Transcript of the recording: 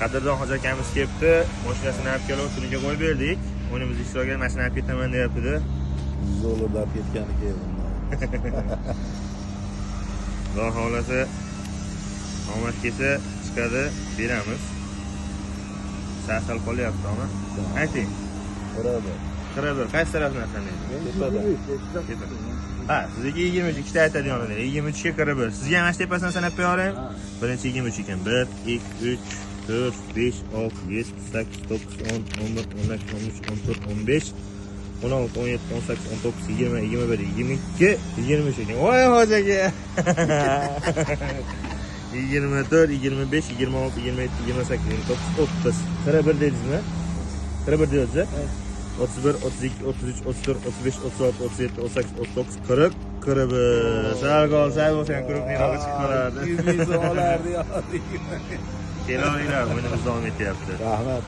Qadrdon hoji akamiz kelibdi. Mashinasini olib kelib, pulga qo'yib berdik. O'yinimiz ishtirokida mashina olib ketaman deyapti. Zo'lida olib ketgani keldim. Xudo xolasa omad kelsa chiqadi, beramiz. Sasal qolyapti, ama. Ayting. Qirabir. Qaysi tarafdan sanaydi? Ha, sizga 23 ikkita aytadigan edim. 23 ga qirabir. Sizga ham tepasidan sanab qo'yaveraymi? Birinchi 23 ekan. 1, 2, 3, 4, 5, 6, 7, 8, 9, 10, 11, 12, 13, 14, 15, 16, 17, 18, 19, 20, 21, 22, 23 ekan. Voy hoji aka. 24, 25, 26, 27, 28, 29, 30. Qirabir dedingizmi? Qirabir deyapsiz? 31, 32, 33, 34, 35, 36, 37, 38, 39, 40, 41. Sağ ol, sağ ol sen grupniroq chiqaradi. Yuzingizga olardi. Kelavringlar, o'yinimiz davom etyapti. Rahmat.